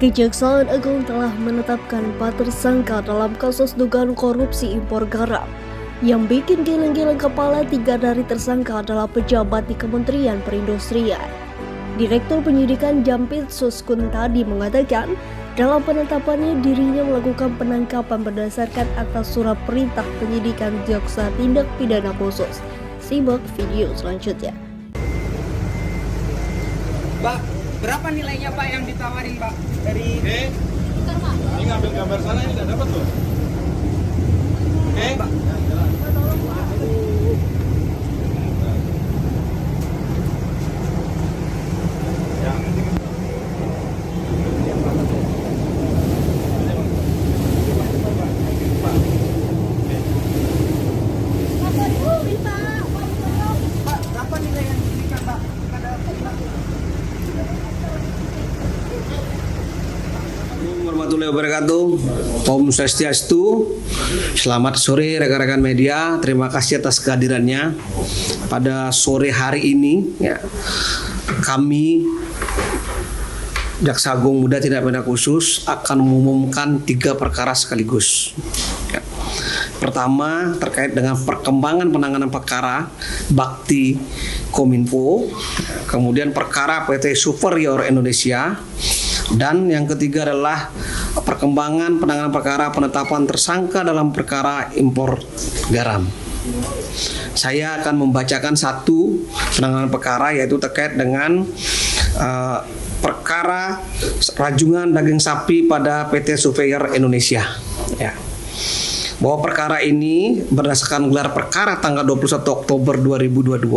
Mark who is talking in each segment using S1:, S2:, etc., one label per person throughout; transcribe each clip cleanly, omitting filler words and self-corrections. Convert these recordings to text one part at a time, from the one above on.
S1: Kejaksaan Agung telah menetapkan 4 tersangka dalam kasus dugaan korupsi impor garam. Yang bikin geleng-geleng kepala, 3 dari tersangka adalah pejabat di Kementerian Perindustrian. Direktur Penyidikan Jampitsus Kuntadi mengatakan, dalam penetapannya dirinya melakukan penangkapan berdasarkan atas surat perintah penyidikan Jaksa Tindak Pidana Khusus. Simak video selanjutnya.
S2: Pak, berapa nilainya Pak yang ditawarin Pak dari?
S3: Ini ngambil gambar sana ini nggak dapat loh.
S2: Pak. Pak, berapa nilai yang diberikan Pak kepada
S4: Assalamualaikum warahmatullahi wabarakatuh. Om Swastiastu. Selamat sore rekan-rekan media. Terima kasih atas kehadirannya pada sore hari ini. Kami Jaksa Agung Muda Tindak Pidana Khusus akan mengumumkan 3 perkara sekaligus. Pertama, terkait dengan perkembangan penanganan perkara bakti Kominfo, kemudian perkara PT Superior Indonesia, dan yang ketiga adalah perkembangan penanganan perkara penetapan tersangka dalam perkara impor garam. Saya akan membacakan satu penanganan perkara, yaitu terkait dengan perkara rajungan daging sapi pada PT Superior Indonesia. Bahwa perkara ini berdasarkan gelar perkara tanggal 21 Oktober 2022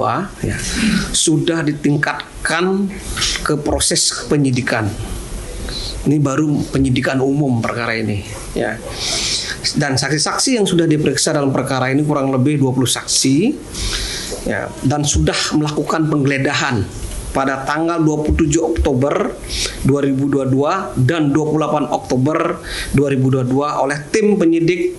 S4: sudah ditingkatkan ke proses penyidikan. Ini baru penyidikan umum perkara ini Dan saksi-saksi yang sudah diperiksa dalam perkara ini kurang lebih 20 saksi dan sudah melakukan penggeledahan pada tanggal 27 Oktober 2022 dan 28 Oktober 2022 oleh tim penyidik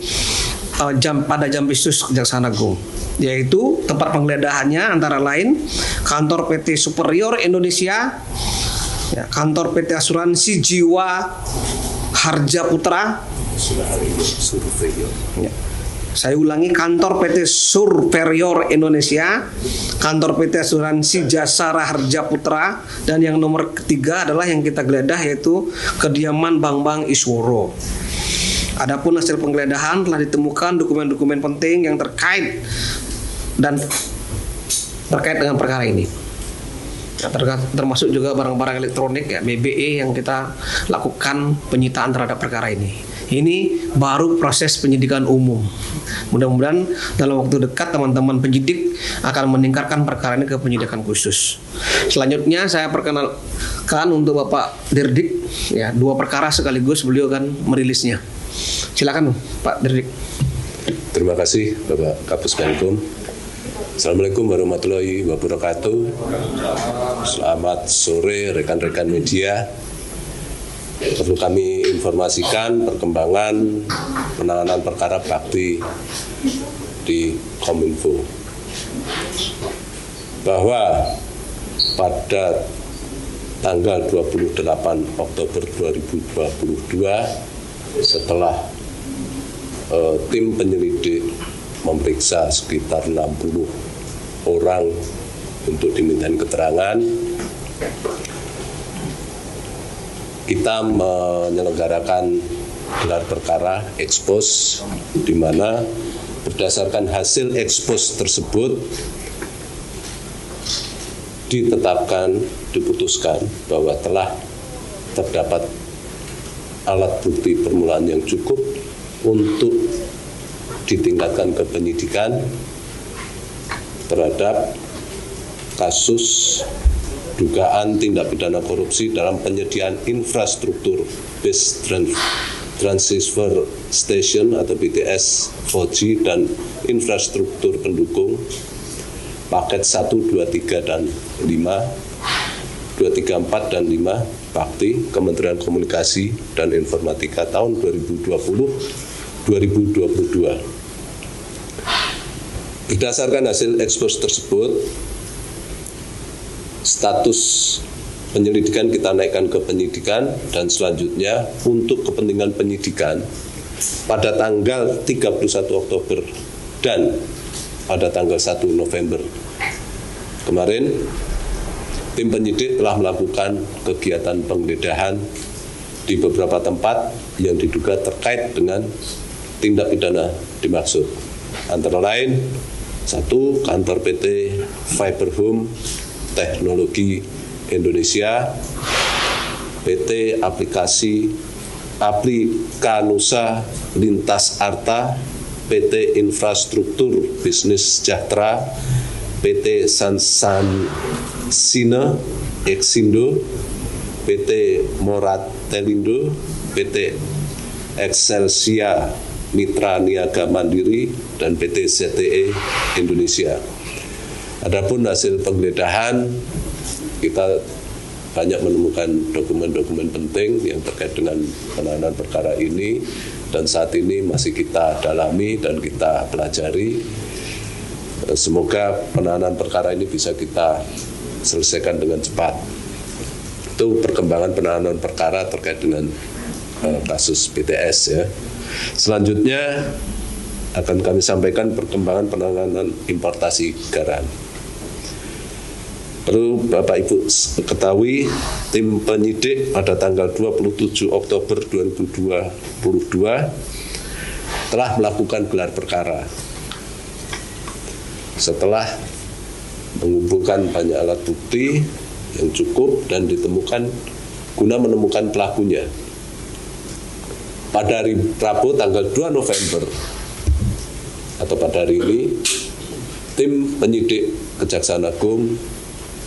S4: pada Jampitsus Kejaksaan Agung, yaitu tempat penggeledahannya antara lain kantor PT Superior Indonesia, kantor PT Asuransi Jiwa Harja Putra, saya ulangi, kantor PT Superior Indonesia, kantor PT Asuransi Jasara Harja Putra, dan yang nomor ketiga adalah yang kita geledah, yaitu kediaman Bambang Isworo. Adapun hasil penggeledahan telah ditemukan dokumen-dokumen penting yang terkait dengan perkara ini. Termasuk juga barang-barang elektronik BBE yang kita lakukan penyitaan terhadap perkara ini. Ini baru proses penyidikan umum. Mudah-mudahan dalam waktu dekat teman-teman penyidik akan meningkatkan perkara ini ke penyidikan khusus. Selanjutnya saya perkenalkan untuk Bapak Dirdik, 2 perkara sekaligus beliau akan merilisnya. Silakan Pak Dirdik.
S5: Terima kasih Bapak Kapus Penkum. Assalamualaikum warahmatullahi wabarakatuh. Selamat sore rekan-rekan media. Perlu kami informasikan perkembangan penanganan perkara bakti di Kominfo, bahwa pada tanggal 28 Oktober 2022 setelah tim penyelidik memeriksa sekitar 60 orang untuk dimintain keterangan, kita menyelenggarakan gelar perkara ekspos, di mana berdasarkan hasil ekspos tersebut diputuskan bahwa telah terdapat alat bukti permulaan yang cukup untuk ditingkatkan ke penyidikan terhadap kasus dugaan tindak pidana korupsi dalam penyediaan infrastruktur base transceiver station atau BTS 4G dan infrastruktur pendukung paket 1, 2, 3, dan 5, 2, 3, 4, dan 5 bakti Kementerian Komunikasi dan Informatika tahun 2020-2022. Berdasarkan hasil ekspos tersebut, status penyelidikan kita naikkan ke penyidikan, dan selanjutnya untuk kepentingan penyidikan pada tanggal 31 Oktober dan pada tanggal 1 November kemarin, tim penyidik telah melakukan kegiatan penggeledahan di beberapa tempat yang diduga terkait dengan tindak pidana dimaksud. Antara lain, 1. Kantor PT Fiber Home Teknologi Indonesia, PT Aplikanusa Lintas Arta, PT Infrastruktur Bisnis Sejahtera, PT Sansine Exindo, PT Moratelindo, PT Excelsia Mitra Niaga Mandiri, dan PT ZTE Indonesia. Adapun hasil penggeledahan, kita banyak menemukan dokumen-dokumen penting yang terkait dengan penanganan perkara ini, dan saat ini masih kita dalami dan kita pelajari. Semoga penanganan perkara ini bisa kita selesaikan dengan cepat. Itu perkembangan penanganan perkara terkait dengan kasus BTS ya. Selanjutnya akan kami sampaikan perkembangan penanganan importasi garam. Perlu Bapak Ibu ketahui, tim penyidik pada tanggal 27 Oktober 2022 telah melakukan gelar perkara. Setelah mengumpulkan banyak alat bukti yang cukup dan ditemukan guna menemukan pelakunya. Pada hari Rabu tanggal 2 November atau pada hari ini, tim penyidik Kejaksaan Agung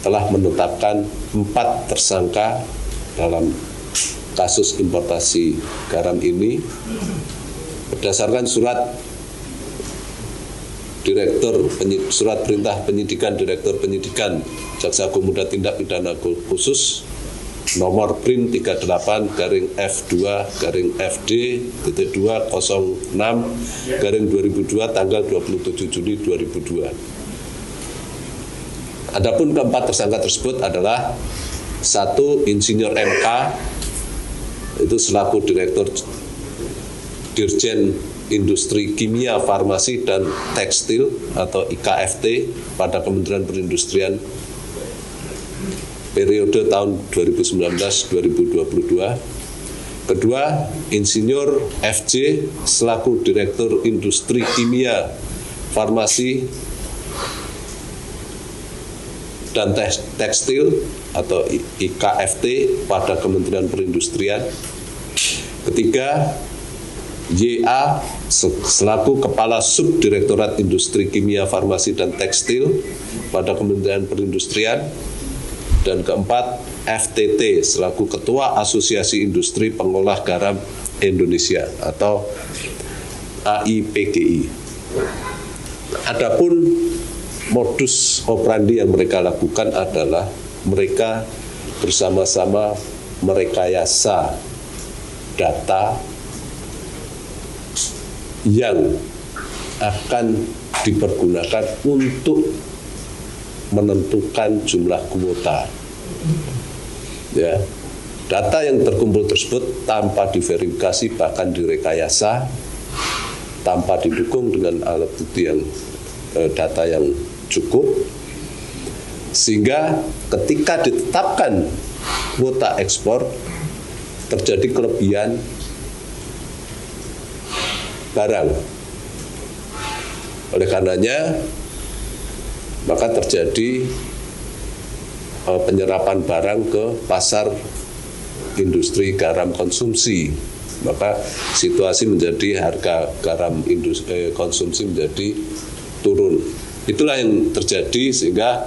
S5: telah menetapkan 4 tersangka dalam kasus importasi garam ini berdasarkan surat Surat Perintah Penyidikan Direktur Penyidikan Jaksa Agung Muda Tindak Pidana Khusus nomor PRIN 38-FD-206-2002 tanggal 27 Juli 2002. Adapun keempat tersangka tersebut adalah 1. Insinyur MK, itu selaku Direktur Dirjen Industri Kimia, Farmasi, dan Tekstil atau IKFT pada Kementerian Perindustrian periode tahun 2019-2022. Kedua, Insinyur FJ selaku Direktur Industri Kimia, Farmasi, dan Tekstil atau IKFT pada Kementerian Perindustrian. Ketiga, YA selaku Kepala Subdirektorat Industri Kimia, Farmasi, dan Tekstil pada Kementerian Perindustrian. Dan keempat, FTT selaku Ketua Asosiasi Industri Pengolah Garam Indonesia atau AIPGI. Adapun modus operandi yang mereka lakukan adalah mereka bersama-sama merekayasa data yang akan dipergunakan untuk menentukan jumlah kuota. Ya, data yang terkumpul tersebut tanpa diverifikasi bahkan direkayasa, tanpa didukung dengan alat bukti yang data yang cukup, sehingga ketika ditetapkan kuota ekspor terjadi kelebihan barang. Oleh karenanya maka terjadi penyerapan barang ke pasar industri garam konsumsi. Maka situasi menjadi harga garam konsumsi menjadi turun. Itulah yang terjadi sehingga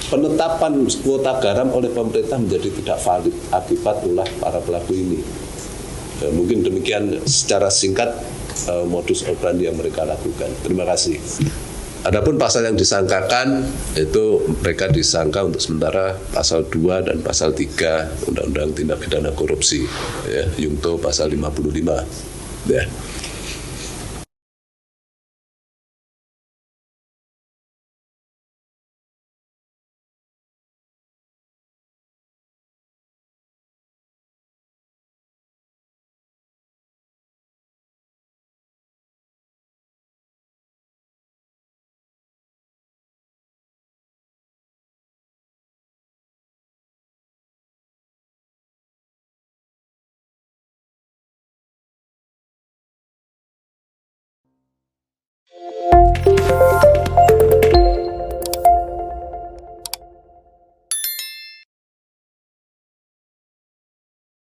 S5: penetapan kuota garam oleh pemerintah menjadi tidak valid akibat ulah para pelaku ini. Mungkin demikian secara singkat modus operandi yang mereka lakukan. Terima kasih. Adapun pasal yang disangkakan itu mereka disangka untuk sementara pasal 2 dan pasal 3 Undang-Undang Tindak Pidana Korupsi, ya, Yungto pasal 55. Ya.